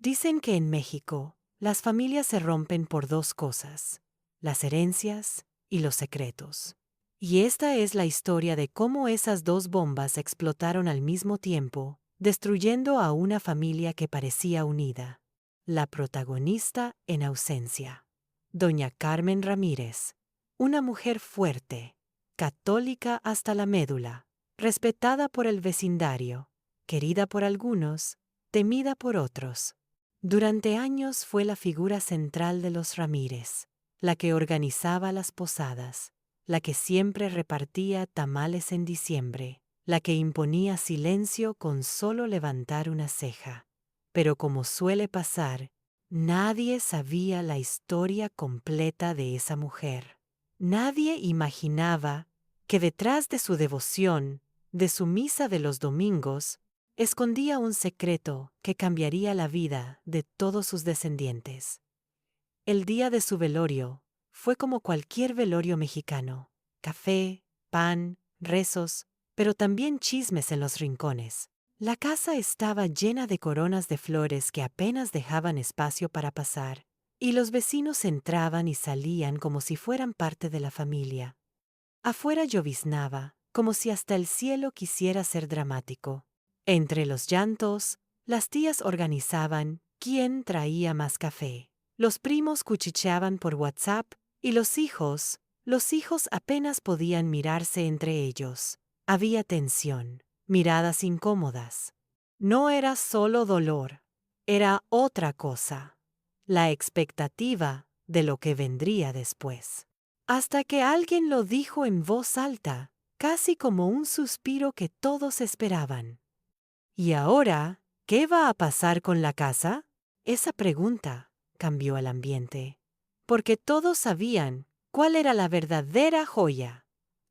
Dicen que en México las familias se rompen por dos cosas: las herencias y los secretos. Y esta es la historia de cómo esas dos bombas explotaron al mismo tiempo, destruyendo a una familia que parecía unida. La protagonista en ausencia. Doña Carmen Ramírez, una mujer fuerte, católica hasta la médula, respetada por el vecindario, querida por algunos, temida por otros. Durante años fue la figura central de los Ramírez, la que organizaba las posadas, la que siempre repartía tamales en diciembre, la que imponía silencio con solo levantar una ceja. Pero como suele pasar, nadie sabía la historia completa de esa mujer. Nadie imaginaba que detrás de su devoción, de su misa de los domingos, escondía un secreto que cambiaría la vida de todos sus descendientes. El día de su velorio fue como cualquier velorio mexicano: café, pan, rezos, pero también chismes en los rincones. La casa estaba llena de coronas de flores que apenas dejaban espacio para pasar, y los vecinos entraban y salían como si fueran parte de la familia. Afuera lloviznaba, como si hasta el cielo quisiera ser dramático. Entre los llantos, las tías organizaban quién traía más café. Los primos cuchicheaban por WhatsApp y los hijos apenas podían mirarse entre ellos. Había tensión, miradas incómodas. No era solo dolor, era otra cosa: la expectativa de lo que vendría después. Hasta que alguien lo dijo en voz alta, casi como un suspiro que todos esperaban. ¿Y ahora qué va a pasar con la casa? Esa pregunta cambió el ambiente, porque todos sabían cuál era la verdadera joya: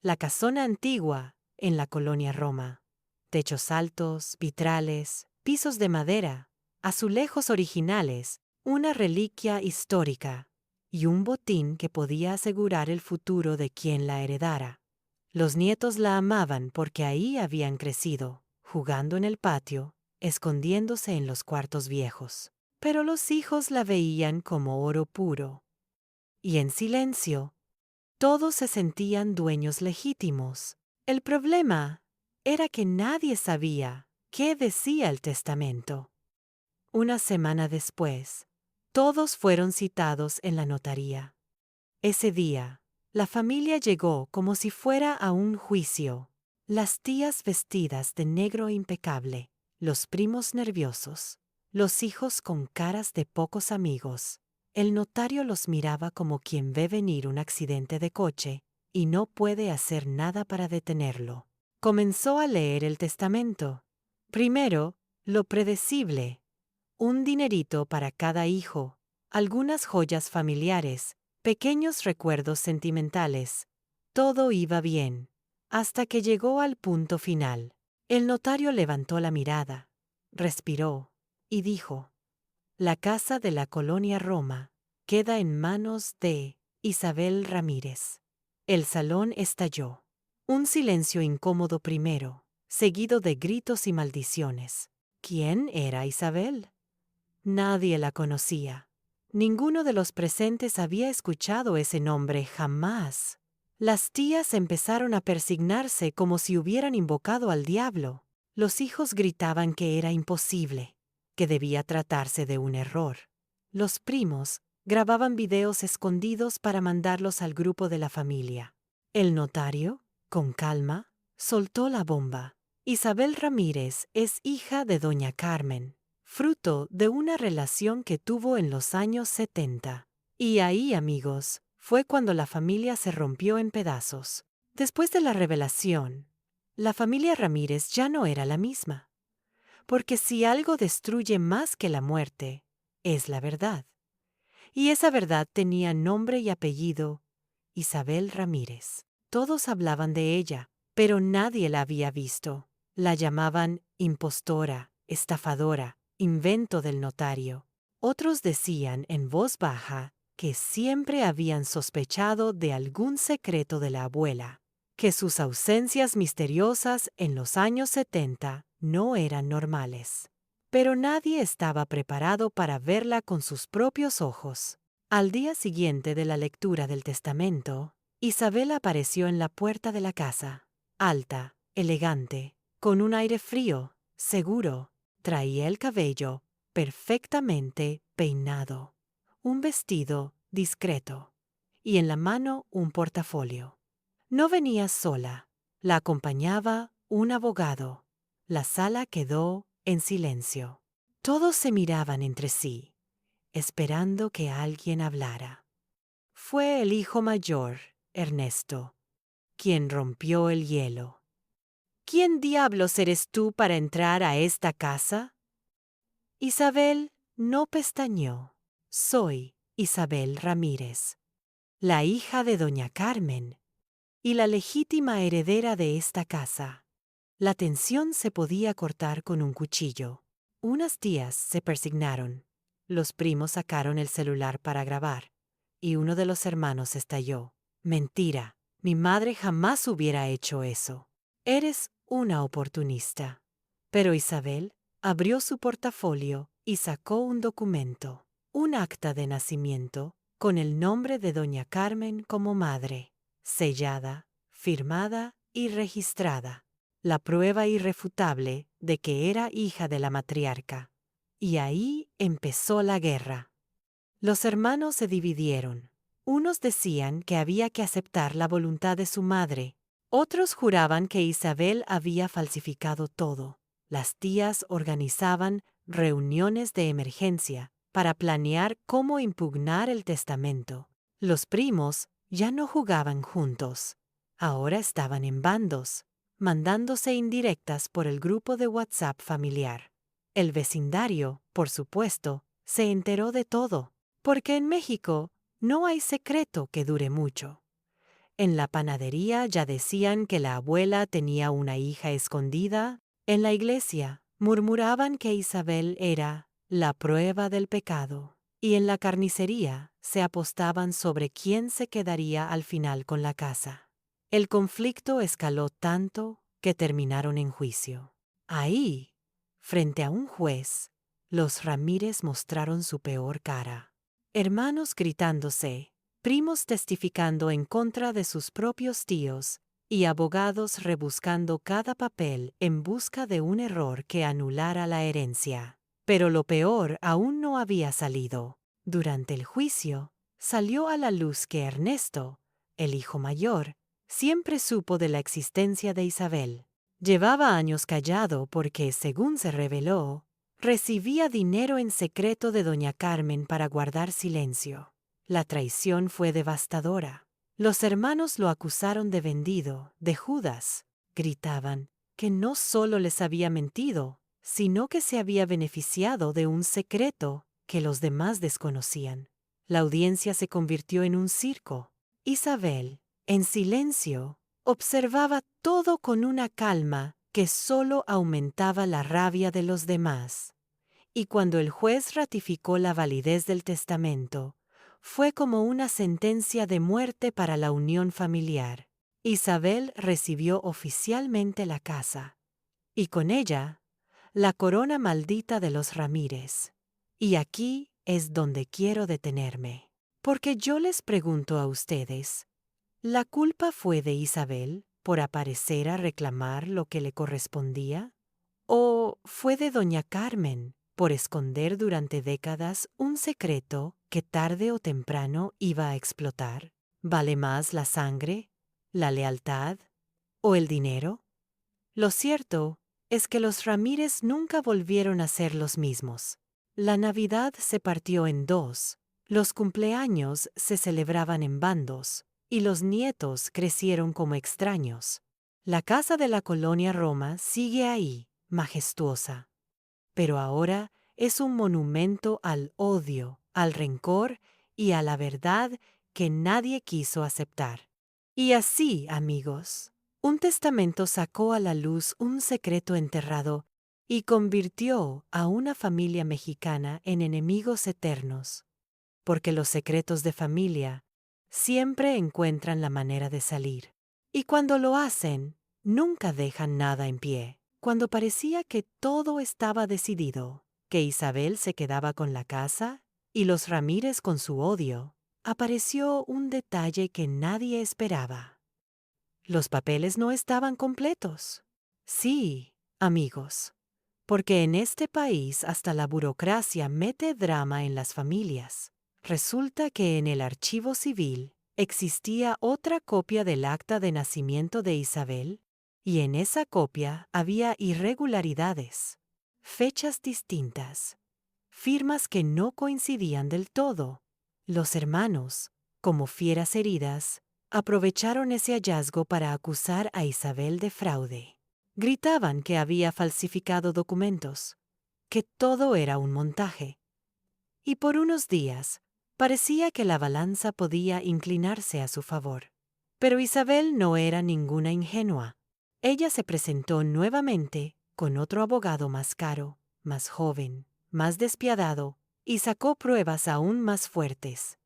la casona antigua en la colonia Roma. Techos altos, vitrales, pisos de madera, azulejos originales, una reliquia histórica y un botín que podía asegurar el futuro de quien la heredara. Los nietos la amaban porque ahí habían crecido, jugando en el patio, escondiéndose en los cuartos viejos. Pero los hijos la veían como oro puro. Y en silencio, todos se sentían dueños legítimos. El problema era que nadie sabía qué decía el testamento. Una semana después, todos fueron citados en la notaría. Ese día, la familia llegó como si fuera a un juicio. Las tías vestidas de negro impecable, los primos nerviosos, los hijos con caras de pocos amigos. El notario los miraba como quien ve venir un accidente de coche y no puede hacer nada para detenerlo. Comenzó a leer el testamento. Primero, lo predecible: un dinerito para cada hijo, algunas joyas familiares, pequeños recuerdos sentimentales. Todo iba bien, hasta que llegó al punto final. El notario levantó la mirada, respiró y dijo: la casa de la colonia Roma queda en manos de Isabel Ramírez. El salón estalló. Un silencio incómodo primero, seguido de gritos y maldiciones. ¿Quién era Isabel? Nadie la conocía. Ninguno de los presentes había escuchado ese nombre jamás. Las tías empezaron a persignarse como si hubieran invocado al diablo. Los hijos gritaban que era imposible, que debía tratarse de un error. Los primos grababan videos escondidos para mandarlos al grupo de la familia. El notario, con calma, soltó la bomba. Isabel Ramírez es hija de doña Carmen, fruto de una relación que tuvo en los años 70. Y ahí, amigos, fue cuando la familia se rompió en pedazos. Después de la revelación, la familia Ramírez ya no era la misma. Porque si algo destruye más que la muerte, es la verdad. Y esa verdad tenía nombre y apellido: Isabel Ramírez. Todos hablaban de ella, pero nadie la había visto. La llamaban impostora, estafadora, invento del notario. Otros decían en voz baja que siempre habían sospechado de algún secreto de la abuela, que sus ausencias misteriosas en los años 70 no eran normales. pero nadie estaba preparado para verla con sus propios ojos. Al día siguiente de la lectura del testamento, Isabel apareció en la puerta de la casa, alta, elegante, con un aire frío, seguro. Traía el cabello perfectamente peinado, un vestido discreto y en la mano un portafolio. No venía sola, la acompañaba un abogado. La sala quedó en silencio. Todos se miraban entre sí, esperando que alguien hablara. Fue el hijo mayor, Ernesto, quien rompió el hielo. ¿Quién diablos eres tú para entrar a esta casa? Isabel no pestañeó. Soy Isabel Ramírez, la hija de doña Carmen y la legítima heredera de esta casa. La tensión se podía cortar con un cuchillo. Unas tías se persignaron. Los primos sacaron el celular para grabar, y uno de los hermanos estalló. Mentira, mi madre jamás hubiera hecho eso. Eres una oportunista. Pero Isabel abrió su portafolio y sacó un documento, un acta de nacimiento, con el nombre de doña Carmen como madre, sellada, firmada y registrada. La prueba irrefutable de que era hija de la matriarca. Y ahí empezó la guerra. Los hermanos se dividieron. Unos decían que había que aceptar la voluntad de su madre. Otros juraban que Isabel había falsificado todo. Las tías organizaban reuniones de emergencia para planear cómo impugnar el testamento. Los primos ya no jugaban juntos. Ahora estaban en bandos, mandándose indirectas por el grupo de WhatsApp familiar. El vecindario, por supuesto, se enteró de todo, porque en México no hay secreto que dure mucho. En la panadería ya decían que la abuela tenía una hija escondida. En la iglesia murmuraban que Isabel era la prueba del pecado. Y en la carnicería se apostaban sobre quién se quedaría al final con la casa. El conflicto escaló tanto que terminaron en juicio. Ahí, frente a un juez, los Ramírez mostraron su peor cara. Hermanos gritándose, primos testificando en contra de sus propios tíos y abogados rebuscando cada papel en busca de un error que anulara la herencia. Pero lo peor aún no había salido. Durante el juicio, salió a la luz que Ernesto, el hijo mayor, siempre supo de la existencia de Isabel. Llevaba años callado porque, según se reveló, recibía dinero en secreto de doña Carmen para guardar silencio. La traición fue devastadora. Los hermanos lo acusaron de vendido, de Judas. Gritaban que no solo les había mentido, sino que se había beneficiado de un secreto que los demás desconocían. La audiencia se convirtió en un circo. Isabel, en silencio, observaba todo con una calma que solo aumentaba la rabia de los demás. Y cuando el juez ratificó la validez del testamento, fue como una sentencia de muerte para la unión familiar. Isabel recibió oficialmente la casa, y con ella, la corona maldita de los Ramírez. Y aquí es donde quiero detenerme. Porque yo les pregunto a ustedes, ¿la culpa fue de Isabel por aparecer a reclamar lo que le correspondía? ¿O fue de doña Carmen por esconder durante décadas un secreto que tarde o temprano iba a explotar? ¿Vale más la sangre, la lealtad o el dinero? Lo cierto es que los Ramírez nunca volvieron a ser los mismos. La Navidad se partió en dos, los cumpleaños se celebraban en bandos, y los nietos crecieron como extraños. La casa de la colonia Roma sigue ahí, majestuosa. Pero ahora es un monumento al odio, al rencor y a la verdad que nadie quiso aceptar. Y así, amigos, un testamento sacó a la luz un secreto enterrado y convirtió a una familia mexicana en enemigos eternos. Porque los secretos de familia siempre encuentran la manera de salir. Y cuando lo hacen, nunca dejan nada en pie. Cuando parecía que todo estaba decidido, que Isabel se quedaba con la casa y los Ramírez con su odio, apareció un detalle que nadie esperaba. Los papeles no estaban completos. Sí, amigos, porque en este país hasta la burocracia mete drama en las familias. Resulta que en el archivo civil existía otra copia del acta de nacimiento de Isabel, y en esa copia había irregularidades, fechas distintas, firmas que no coincidían del todo. Los hermanos, como fieras heridas, aprovecharon ese hallazgo para acusar a Isabel de fraude. Gritaban que había falsificado documentos, que todo era un montaje. Y por unos días, parecía que la balanza podía inclinarse a su favor. Pero Isabel no era ninguna ingenua. Ella se presentó nuevamente con otro abogado más caro, más joven, más despiadado, y sacó pruebas aún más fuertes.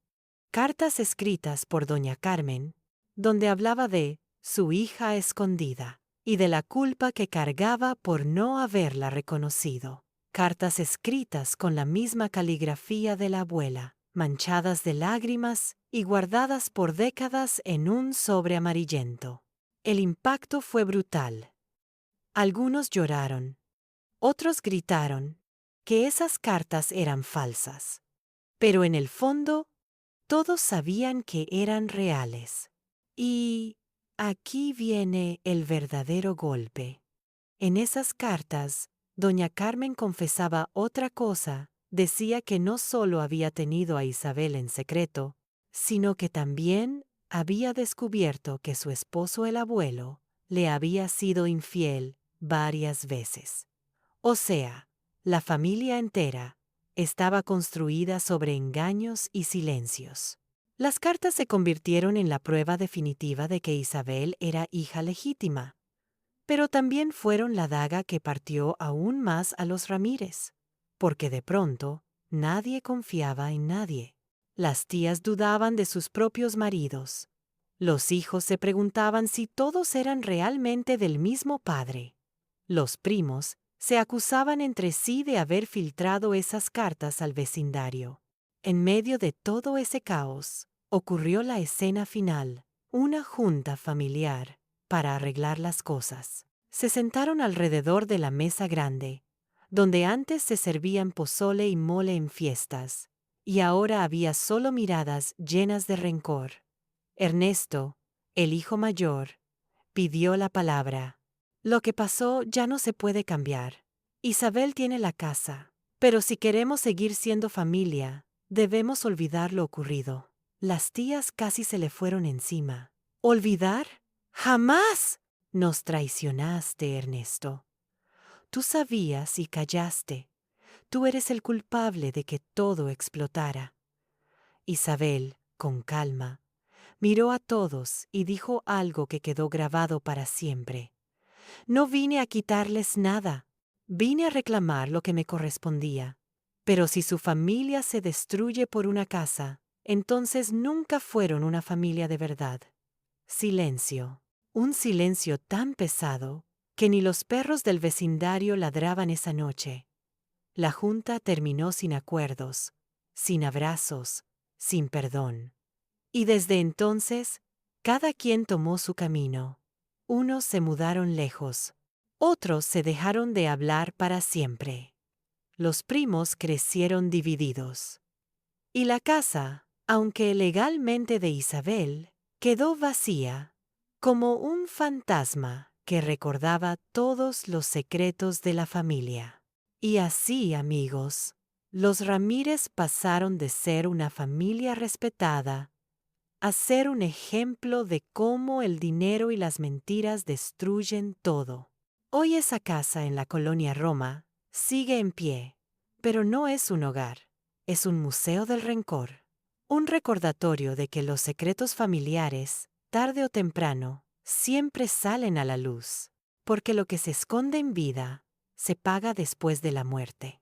Cartas escritas por doña Carmen, donde hablaba de su hija escondida y de la culpa que cargaba por no haberla reconocido. Cartas escritas con la misma caligrafía de la abuela, manchadas de lágrimas y guardadas por décadas en un sobre amarillento. El impacto fue brutal. Algunos lloraron, otros gritaron que esas cartas eran falsas. Pero en el fondo, todos sabían que eran reales. Y aquí viene el verdadero golpe. En esas cartas, doña Carmen confesaba otra cosa. Decía que no solo había tenido a Isabel en secreto, sino que también había descubierto que su esposo el abuelo le había sido infiel varias veces. O sea, la familia entera estaba construida sobre engaños y silencios. Las cartas se convirtieron en la prueba definitiva de que Isabel era hija legítima, pero también fueron la daga que partió aún más a los Ramírez, porque de pronto nadie confiaba en nadie. Las tías dudaban de sus propios maridos. Los hijos se preguntaban si todos eran realmente del mismo padre. Los primos se acusaban entre sí de haber filtrado esas cartas al vecindario. En medio de todo ese caos, ocurrió la escena final, una junta familiar, para arreglar las cosas. Se sentaron alrededor de la mesa grande, donde antes se servían pozole y mole en fiestas, y ahora había solo miradas llenas de rencor. Ernesto, el hijo mayor, pidió la palabra. Lo que pasó ya no se puede cambiar. Isabel tiene la casa, pero si queremos seguir siendo familia, debemos olvidar lo ocurrido. Las tías casi se le fueron encima. ¿Olvidar? ¡Jamás! Nos traicionaste, Ernesto. Tú sabías y callaste. Tú eres el culpable de que todo explotara. Isabel, con calma, miró a todos y dijo algo que quedó grabado para siempre. No vine a quitarles nada. Vine a reclamar lo que me correspondía. Pero si su familia se destruye por una casa, entonces nunca fueron una familia de verdad. Silencio. Un silencio tan pesado que ni los perros del vecindario ladraban esa noche. La junta terminó sin acuerdos, sin abrazos, sin perdón. Y desde entonces, cada quien tomó su camino. Unos se mudaron lejos, otros se dejaron de hablar para siempre. Los primos crecieron divididos. Y la casa, aunque legalmente de Isabel, quedó vacía, como un fantasma que recordaba todos los secretos de la familia. Y así, amigos, los Ramírez pasaron de ser una familia respetada a ser un ejemplo de cómo el dinero y las mentiras destruyen todo. Hoy esa casa en la colonia Roma sigue en pie, pero no es un hogar, es un museo del rencor, un recordatorio de que los secretos familiares, tarde o temprano, siempre salen a la luz, porque lo que se esconde en vida se paga después de la muerte.